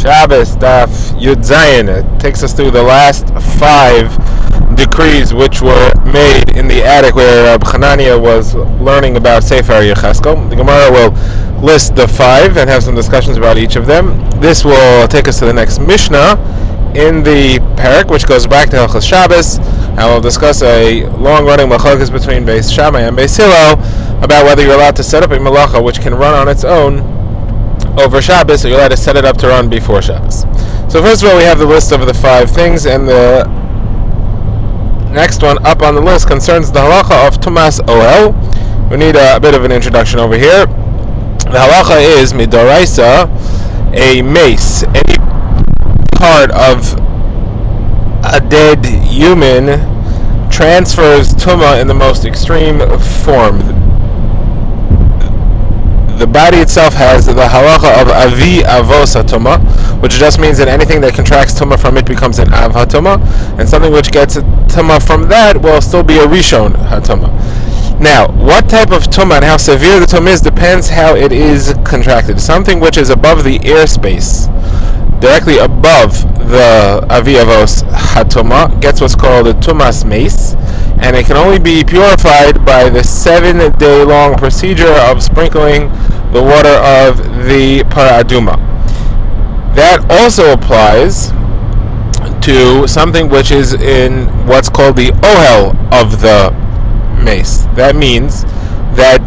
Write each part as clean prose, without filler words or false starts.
Shabbos Daf Yud Zayin. It takes us through the last 5 decrees which were made in the attic where Hanania was learning about Sefer Yecheskel. The Gemara will list the 5 and have some discussions about each of them. This will take us to the next Mishnah in the parak, which goes back to Hilchos Shabbos, and we'll discuss a long-running machlokes between Beis Shammai and Beis Hillel about whether you're allowed to set up a malacha which can run on its own over Shabbos, or you're allowed to set it up to run before Shabbos. So first of all, we have the list of the 5 things, and the next one up on the list concerns the halacha of Tumas Ohel. We need a bit of an introduction over here. The halacha is midoraisa, a mace, any part of a dead human transfers tuma in the most extreme form. The body itself has the halacha of avi avos hatuma, which just means that anything that contracts tuma from it becomes an av hatuma, and something which gets tuma from that will still be a rishon hatuma. Now, what type of tuma and how severe the tuma is depends how it is contracted. Something which is above the airspace, directly above the avi avos hatuma, gets what's called a tumas mace, and it can only be purified by the 7-day-long procedure of sprinkling the water of the paraduma. That also applies to something which is in what's called the ohel of the mace. That means that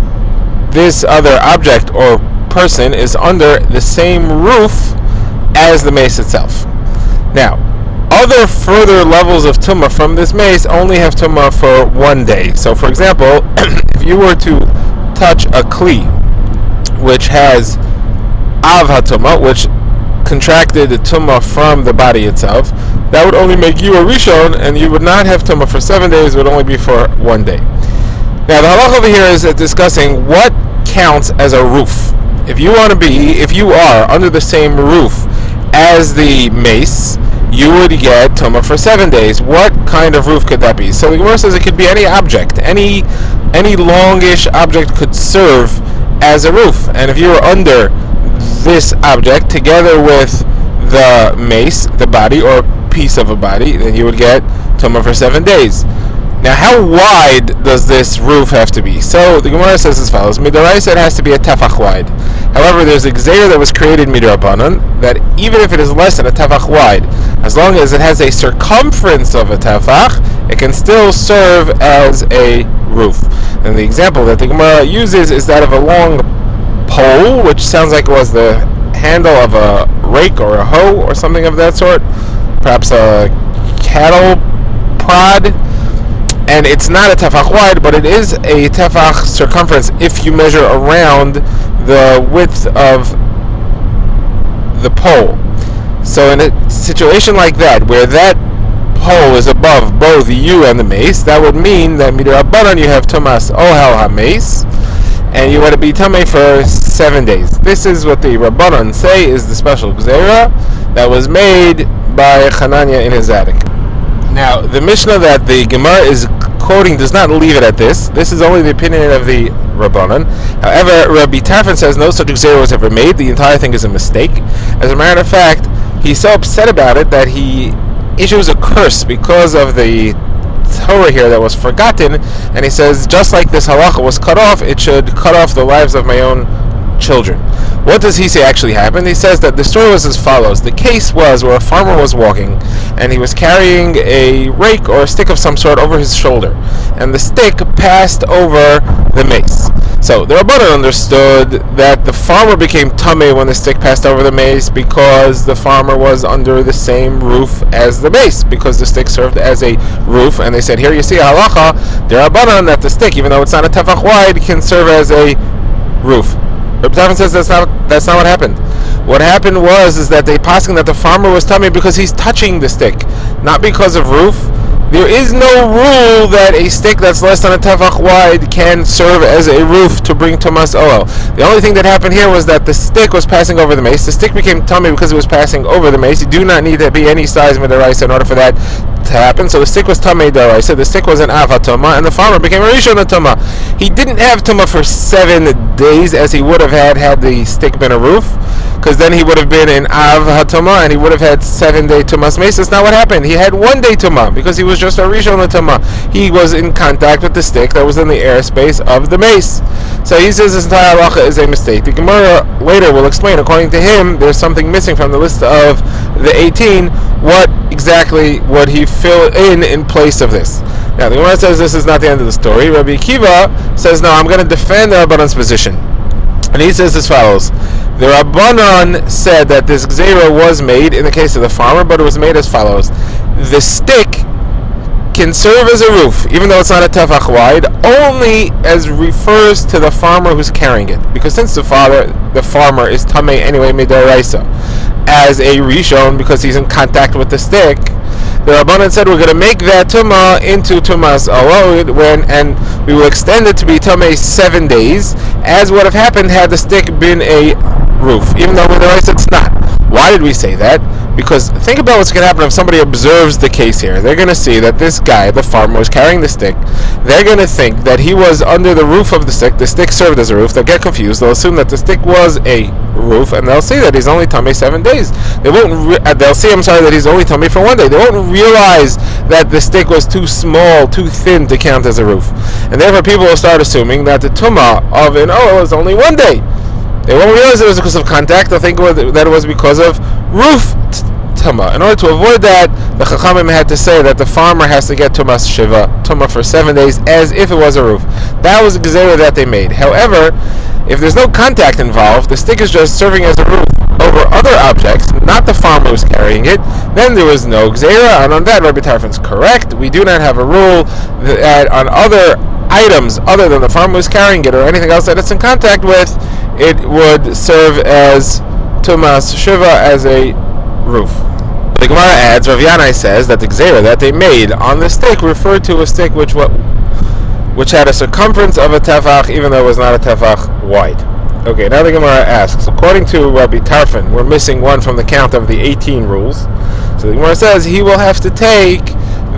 this other object or person is under the same roof as the mace itself. Now, other further levels of tumah from this mace only have tumah for 1 day. So, for example, if you were to touch a kli which has av hatumah, which contracted the tumah from the body itself, that would only make you a rishon, and you would not have tumah for 7 days. It would only be for 1 day. Now, the halach over here is discussing what counts as a roof. If you are under the same roof as the mace, you would get tumah for 7 days. What kind of roof could that be? So the Gemara says it could be any object. Any longish object could serve as a roof. And if you were under this object together with the mace, the body, or piece of a body, then you would get tumah for 7 days. Now, how wide does this roof have to be? So the Gemara says as follows: Midoraisa, it has to be a tefach wide. However, there's a gzeira that was created midrabanan that even if it is less than a tefach wide, as long as it has a circumference of a tefach, it can still serve as a roof. And the example that the Gemara uses is that of a long pole, which sounds like it was the handle of a rake or a hoe or something of that sort, perhaps a cattle prod. And it's not a tefach wide, but it is a tefach circumference if you measure around the width of the pole. So in a situation like that, where that pole is above both you and the mace, that would mean that midrabanan you have tumas ohel ha-mace, and you want to be tamei for 7 days. This is what the Rabbanan say is the special gzeira that was made by Hanania in his attic. Now, the Mishnah that the Gemara is quoting does not leave it at this. This is only the opinion of the Rabbanan. However, Rabbi Tarfon says no such gzeira was ever made. The entire thing is a mistake. As a matter of fact, he's so upset about it that he issues a curse because of the Torah here that was forgotten, and he says, just like this halacha was cut off, it should cut off the lives of my own children. What does he say actually happened? He says that the story was as follows. The case was where a farmer was walking, and he was carrying a rake or a stick of some sort over his shoulder, and the stick passed over the mace. So the Rabbanan understood that the farmer became tamei when the stick passed over the mace because the farmer was under the same roof as the mace, because the stick served as a roof, and they said, here you see a halacha, the Rabbanan, that the stick, even though it's not a tefach wide, can serve as a roof. Rabbi Tarfon says that's not what happened. What happened was that they posking that the farmer was tamei because he's touching the stick, not because of roof. There is no rule that a stick that's less than a tefach wide can serve as a roof to bring tumas ohel. The only thing that happened here was that the stick was passing over the mace. The stick became tamei because it was passing over the mace. You do not need to be any size midoraisa in order for that to happen. So the stick was tamei d'oraisa. The stick was an av hatuma, and the farmer became a rishon hatuma. He didn't have tuma for 7 days as he would have had the stick been a roof, because then he would have been an av hatuma and he would have had 7-day tumas mace. That's not what happened. He had 1 day tuma because he was just a rishon hatuma. He was in contact with the stick that was in the airspace of the mace. So he says this entire halacha is a mistake. The Gemara later will explain, according to him, there's something missing from the list of the 18. What exactly would he fill in place of this? Now the Gemara says this is not the end of the story. Rabbi Akiva says, no, I'm going to defend the Rabbanan's position. And he says as follows: the Rabbanan said that this gzeira was made in the case of the farmer, but it was made as follows: the stick can serve as a roof, even though it's not a tefach wide, only as refers to the farmer who's carrying it. Because since the farmer is tamei anyway midaraisa, as a rishon, because he's in contact with the stick, the Rabbanan said we're going to make that tumah into tumas alod, and we will extend it to be tamei 7 days, as would have happened had the stick been a roof, even though midaraisa it's not. Why did we say that? Because think about what's going to happen if somebody observes the case here. They're going to see that this guy, the farmer, was carrying the stick. They're going to think that he was under the roof of the stick served as a roof. They'll get confused. They'll assume that the stick was a roof, and they'll see that he's only tamei 7 days. They'll see, that he's only tamei for 1 day. They won't realize that the stick was too small, too thin to count as a roof. And therefore people will start assuming that the tumah of an oil is only 1 day. They won't realize it was because of contact. They'll think that it was because of roof tumah. In order to avoid that, the Chachamim had to say that the farmer has to get tumas shiva, tumah for 7 days, as if it was a roof. That was the gzeira that they made. However, if there's no contact involved, the stick is just serving as a roof over other objects, not the farmer who's carrying it, then there was no gzeira. And on that, Rabbi Tarfon's correct. We do not have a rule that on other items other than the farmer who's carrying it or anything else that it's in contact with, it would serve as tumas shiva, as a roof. The Gemara adds, Rav Yanai says that the gzeira that they made on the stick referred to a stick which had a circumference of a tefach, even though it was not a tefach wide. Okay, now the Gemara asks, according to Rabbi Tarfon, we're missing one from the count of the 18 rules. So the Gemara says he will have to take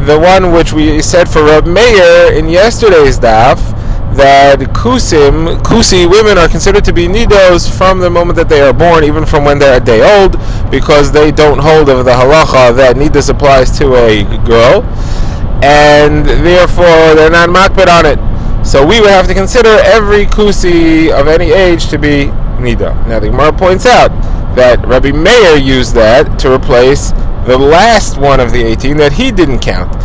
the one which we said for Reb Meir in yesterday's daf, that kusi women are considered to be nidos from the moment that they are born, even from when they're a day old, because they don't hold of the halacha that nidas applies to a girl, and therefore they're not makbid on it. So we would have to consider every kusi of any age to be nida. Now the Gemara points out that Rabbi Meir used that to replace the last one of the 18 that he didn't count.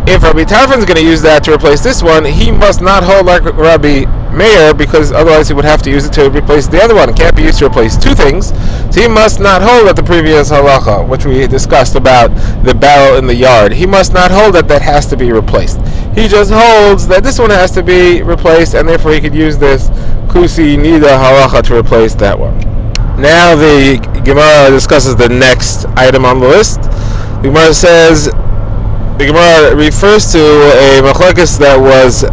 If Rabbi Tarfon is going to use that to replace this one, he must not hold like Rabbi Meir, because otherwise he would have to use it to replace the other one. It can't be used to replace two things. So he must not hold at the previous halacha, which we discussed about the barrel in the yard. He must not hold that has to be replaced. He just holds that this one has to be replaced, and therefore he could use this kusi nida halacha to replace that one. Now the Gemara discusses the next item on the list. The Gemara says, the Gemara refers to a machlokes that was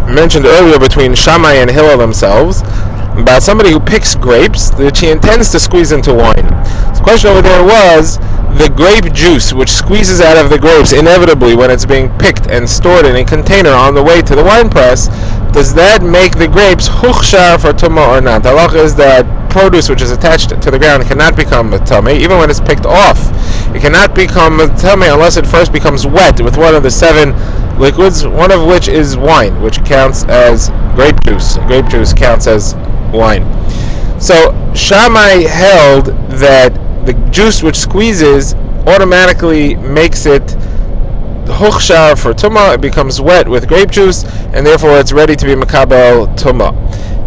mentioned earlier between Shammai and Hillel themselves, about somebody who picks grapes which he intends to squeeze into wine. The question over there was the grape juice which squeezes out of the grapes inevitably when it's being picked and stored in a container on the way to the wine press. Does that make the grapes huchshar for tumah or not? The halacha is that produce which is attached to the ground cannot become a tamei, even when it's picked off. It cannot become a tamei unless it first becomes wet with one of the 7 liquids, one of which is wine, which counts as grape juice. Grape juice counts as wine. So Shammai held that the juice which squeezes automatically makes it huchshar for tumah. It becomes wet with grape juice, and therefore it's ready to be makabel tumah.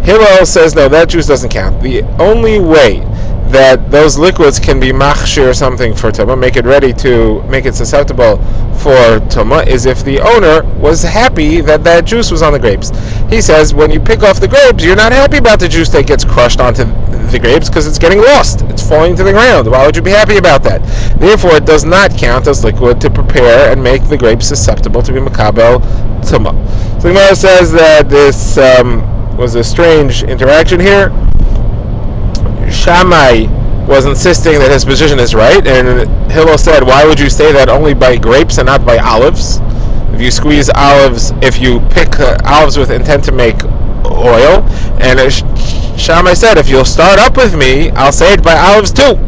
Hillel says no, that juice doesn't count. The only way that those liquids can be machshir something for tumah, make it ready to make it susceptible for tumah, is if the owner was happy that that juice was on the grapes. He says when you pick off the grapes, you're not happy about the juice that gets crushed onto the grapes because it's getting lost. It's falling to the ground. Why would you be happy about that? Therefore, it does not count as liquid to prepare and make the grapes susceptible to be makabel tumah. So the Gemara says that this was a strange interaction here. Shammai was insisting that his position is right, and Hillel said, why would you say that only by grapes and not by olives? If you squeeze olives, if you pick olives with intent to make oil, and Shammai said, if you'll start up with me, I'll say it by olives too.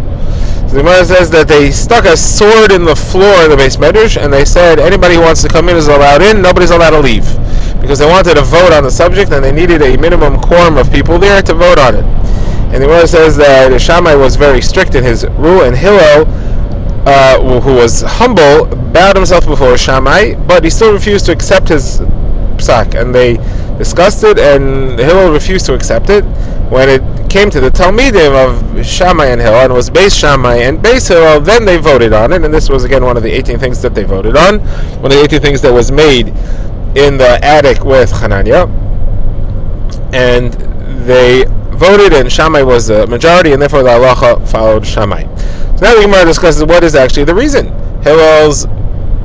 So the Gemara says that they stuck a sword in the floor of the Beis Medrash, and they said anybody who wants to come in is allowed in, nobody's allowed to leave, because they wanted to vote on the subject, and they needed a minimum quorum of people there to vote on it. And the Gemara says that Shammai was very strict in his rule, and Hillel, who was humble, bowed himself before Shammai, but he still refused to accept his psak, and they discussed it, and Hillel refused to accept it. When it came to the Talmidim of Shammai and Hillel, and it was Beis Shammai and Beis Hillel, then they voted on it, and this was again one of the 18 things that they voted on, one of the 18 things that was made in the attic with Hananiah, and they voted, and Shammai was the majority, and therefore the halacha followed Shammai. So now the Gemara discusses what is actually the reason. Hillel's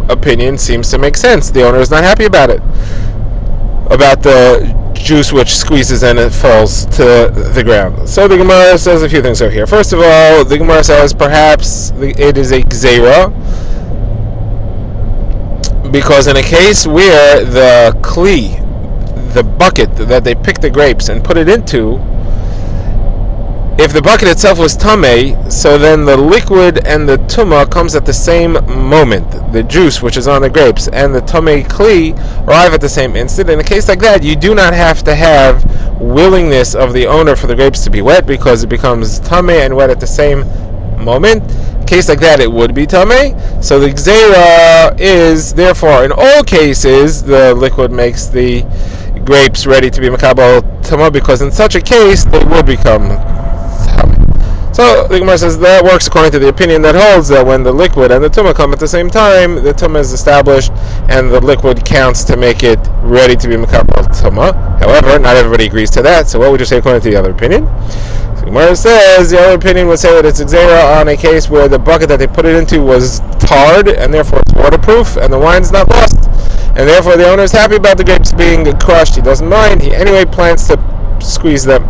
opinion seems to make sense. The owner is not happy about it, about the juice which squeezes and it falls to the ground. So the Gemara says a few things over here. First of all, the Gemara says perhaps it is a gzeira, because in a case where the kli, the bucket that they picked the grapes and put it into, if the bucket itself was tamei, so then the liquid and the tumah comes at the same moment. The juice which is on the grapes and the tamei kli arrive at the same instant. In a case like that, you do not have to have willingness of the owner for the grapes to be wet, because it becomes tamei and wet at the same moment. In a case like that, it would be tamei. So the gzeira is, therefore, in all cases, the liquid makes the grapes ready to be makabel tumah, because in such a case, they would become. So the Gemara says that works according to the opinion that holds that when the liquid and the tumah come at the same time, the tumah is established and the liquid counts to make it ready to be makabel tumah. However, not everybody agrees to that. So what would you say according to the other opinion? So the Gemara says the other opinion would say that it's gzeira on a case where the bucket that they put it into was tarred, and therefore it's waterproof, and the wine's not lost, and therefore the owner is happy about the grapes being crushed. He doesn't mind. He anyway plans to squeeze them.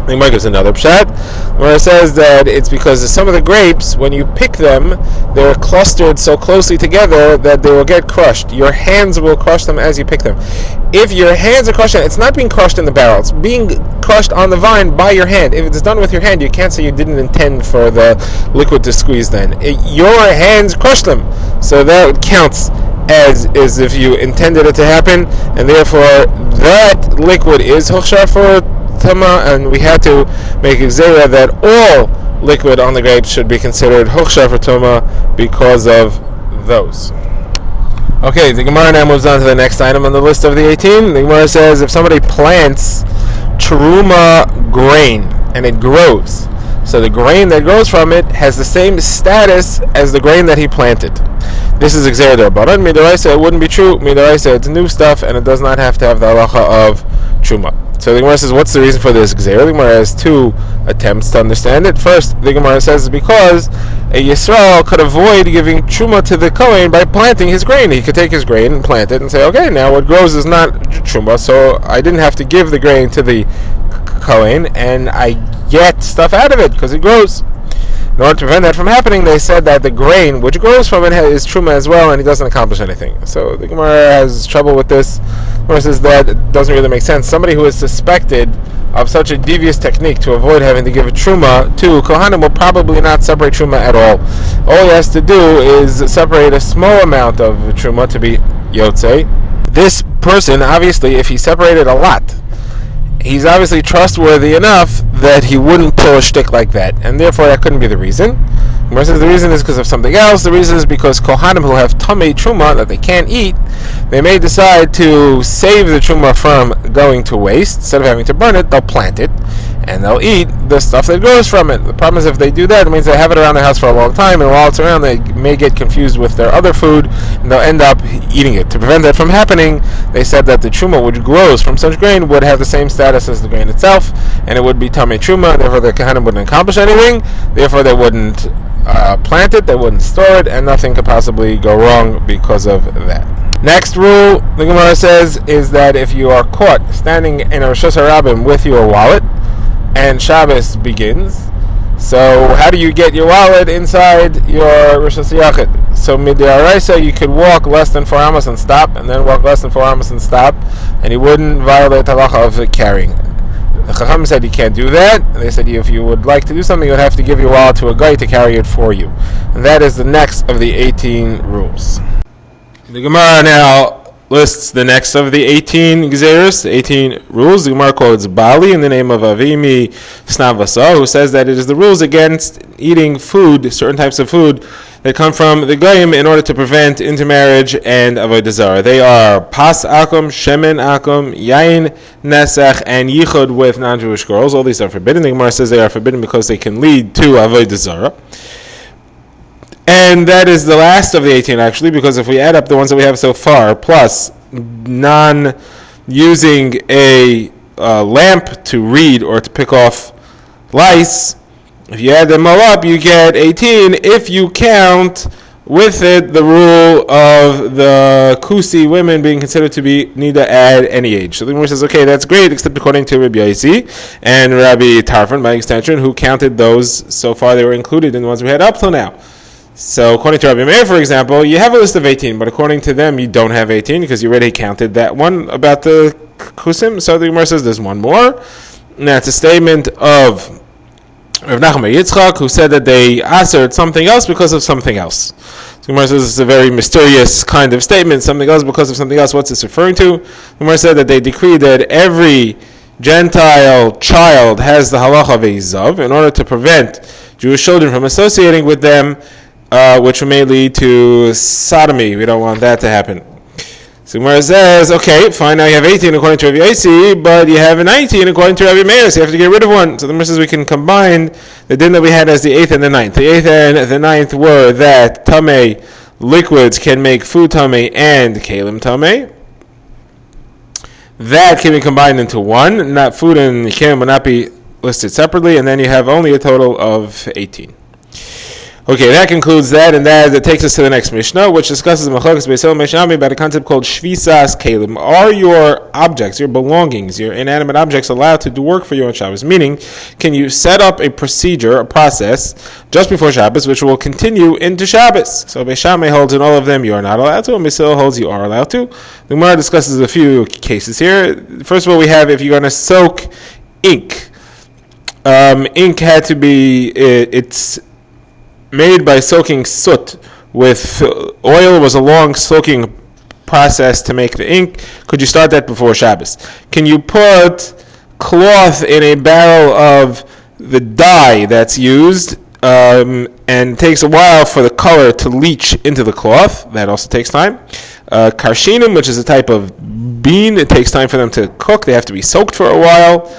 The Gemara gives another pshat, where it says that it's because some of the grapes, when you pick them, they're clustered so closely together that they will get crushed. Your hands will crush them as you pick them. If your hands are crushed, it's not being crushed in the barrel, it's being crushed on the vine by your hand. If it's done with your hand, you can't say you didn't intend for the liquid to squeeze then. Your hands crushed them, so that counts as if you intended it to happen, and therefore that liquid is hochshar for Tama, and we had to make a gzeira that all liquid on the grapes should be considered hochshar for Tama because of those. Okay, the Gemara now moves on to the next item on the list of the 18. The Gemara says if somebody plants truma grain and it grows, so the grain that grows from it has the same status as the grain that he planted. This is gzeira d'Rabbanan. Midoraisa, it wouldn't be true. Midoraisa, it's new stuff, and it does not have to have the halacha of truma. So the Gemara says, what's the reason for this gzeira? The Gemara has two attempts to understand it. First, the Gemara says because a Yisrael could avoid giving truma to the Kohen by planting his grain. He could take his grain and plant it and say, okay, now what grows is not truma, so I didn't have to give the grain to the Kohen, and I get stuff out of it because it grows. In order to prevent that from happening, they said that the grain which grows from it is truma as well, and he doesn't accomplish anything. So the Gemara has trouble with this. The Gemara says that it doesn't really make sense. Somebody who is suspected of such a devious technique to avoid having to give a truma to Kohanim will probably not separate truma at all. All he has to do is separate a small amount of truma to be yotzei. This person, obviously, if he separated a lot, he's obviously trustworthy enough that he wouldn't pull a shtick like that, and therefore that couldn't be the reason. Gemara says the reason is because of something else. The reason is because Kohanim who have tamei truma that they can't eat, they may decide to save the truma from going to waste. Instead of having to burn it, they'll plant it, and they'll eat the stuff that grows from it. The problem is if they do that, it means they have it around their house for a long time, and while it's around, they may get confused with their other food, and they'll end up eating it. To prevent that from happening, they said that the truma which grows from such grain would have the same status as the grain itself, and it would be tamei truma. Therefore, the Kohanim wouldn't accomplish anything. Therefore, they wouldn't plant it, they wouldn't store it, and nothing could possibly go wrong because of that. Next rule, the Gemara says, is that if you are caught standing in a Rosh Hashanah with your wallet, and Shabbos begins, So how do you get your wallet inside your Rosh Hashanah? So mid'araisa, you could walk less than 4 amos and stop, and then walk less than 4 amos and stop, and you wouldn't violate the halacha of carrying. The Chacham said you can't do that. They said if you would like to do something, you would have to give your wallet to a guy to carry it for you. And that is the next of the 18 rules. The Gemara now lists the next of the 18 gzeros, the 18 rules. The Gemara quotes Bali in the name of Avimi Snavasa, who says that it is the rules against eating food, certain types of food, that come from the Goyim in order to prevent intermarriage and avodah zarah. They are Pas Akum, Shemen Akum, Yain Nesach, and Yichud with non-Jewish girls. All these are forbidden. The Gemara says they are forbidden because they can lead to avodah zarah. And that is the last of the 18 actually, because if we add up the ones that we have so far, plus non-using a lamp to read or to pick off lice, if you add them all up, you get 18 if you count with it the rule of the Kusi women being considered to be need to add any age. So the Gemara says, okay, that's great, except according to Rabbi Yaisi and Rabbi Tarfon, by extension, who counted those so far they were included in the ones we had up till now. So according to Rabbi Meir, for example, you have a list of 18, but according to them, you don't have 18 because you already counted that one about the Kusim. So the Gemara says there's one more. Now it's a statement of Rav Nachman Yitzchak, who said that they asserted something else because of something else. So Gemara says it's a very mysterious kind of statement, something else because of something else. What's this referring to? Gemara said that they decreed that every Gentile child has the halacha of a zav in order to prevent Jewish children from associating with them, which may lead to sodomy. We don't want that to happen. So Gemara says, okay, fine, now you have 18 according to Rabbi Yaisi, but you have 19 according to Rabbi Meir, so you have to get rid of one. So the Gemara says we can combine the din that we had as the 8th and the 9th. The 8th and the 9th were that tamei liquids can make food tamei and kalim tamei. That can be combined into one. Not food and kalim will not be listed separately, and then you have only a total of 18. Okay, that concludes that, and that takes us to the next Mishnah, which discusses Machokas Beis Hillel Meshami about a concept called Shvisas Kalim. Are your objects, your belongings, your inanimate objects allowed to do work for you on Shabbos? Meaning, can you set up a procedure, a process, just before Shabbos, which will continue into Shabbos? So Beis Shammai holds in all of them you are not allowed to, and Beis Hillel holds you are allowed to. The Gemara discusses a few cases here. First of all, we have if you're going to soak ink. Ink had to be, it's made by soaking soot with oil. Was a long soaking process to make the ink. Could you start that before Shabbos? Can you put cloth in a barrel of the dye that's used, and it takes a while for the color to leach into the cloth? That also takes time. Karshinim, which is a type of bean, it takes time for them to cook. They have to be soaked for a while.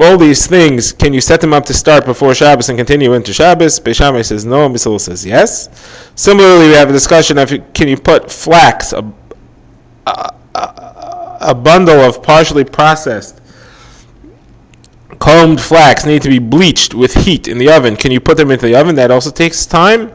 All these things, can you set them up to start before Shabbos and continue into Shabbos? Beis Shammai says no, and Beis Hillel says yes. Similarly, we have a discussion of can you put flax, a bundle of partially processed combed flax need to be bleached with heat in the oven. Can you put them into the oven? That also takes time.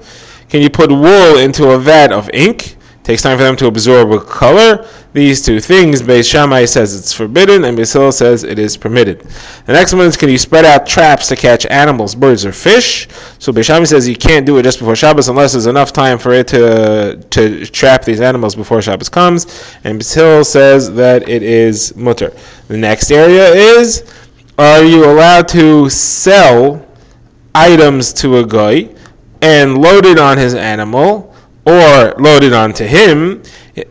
Can you put wool into a vat of ink? Takes time for them to absorb a color. These two things, Beis Shammai says it's forbidden, and Beis Hillel says it is permitted. The next one is, can you spread out traps to catch animals, birds, or fish? So Beis Shammai says you can't do it just before Shabbos unless there's enough time for it to trap these animals before Shabbos comes, and Beis Hillel says that it is mutter. The next area is, are you allowed to sell items to a guy and load it on his animal, or loaded onto him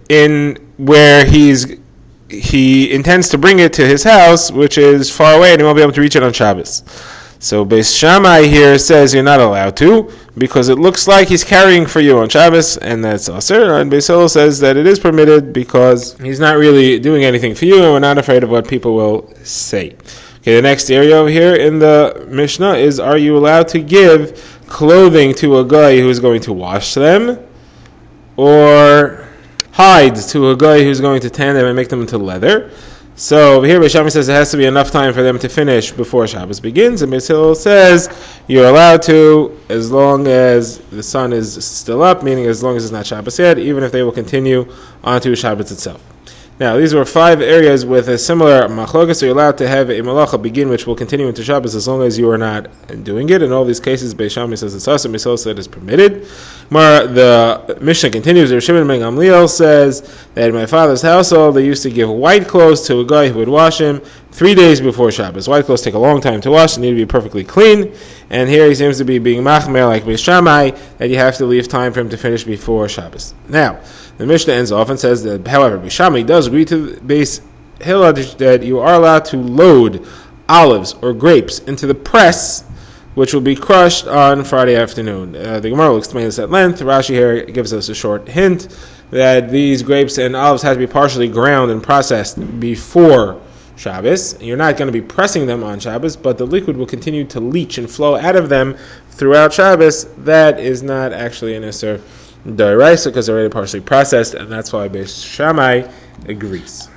in where he intends to bring it to his house, which is far away, and he won't be able to reach it on Shabbos. So Beis Shammai here says you're not allowed to, because it looks like he's carrying for you on Shabbos, and that's asur. And Beis Hillel says that it is permitted because he's not really doing anything for you, and we're not afraid of what people will say. Okay, the next area over here in the Mishnah is, are you allowed to give clothing to a guy who is going to wash them, or hides to a guy who's going to tan them and make them into leather? So over here Beis Shammai says it has to be enough time for them to finish before Shabbos begins, and Beis Hillel says you're allowed to as long as the sun is still up, meaning as long as it's not Shabbos yet, even if they will continue onto Shabbos itself. Now, these were 5 areas with a similar machlokas, so you're allowed to have a malacha begin, which will continue into Shabbos as long as you are not doing it. In all these cases, Beis Shammai says it's awesome, Yisrael said it's permitted. The Mishnah continues, Rav Shimon ben Gamliel says that in my father's household, they used to give white clothes to a guy who would wash him 3 days before Shabbos. White clothes take a long time to wash, they need to be perfectly clean, and here he seems to be being machmer like Beis Shammai, that you have to leave time for him to finish before Shabbos. Now, the Mishnah ends off and says that, however, Beis Shammai does agree to Beis Hillel that you are allowed to load olives or grapes into the press, which will be crushed on Friday afternoon. The Gemara will explain this at length. Rashi here gives us a short hint that these grapes and olives have to be partially ground and processed before Shabbos. You're not going to be pressing them on Shabbos, but the liquid will continue to leach and flow out of them throughout Shabbos. That is not actually an Isser D'Oraisa because they're already partially processed, and that's why Beis Shammai agrees.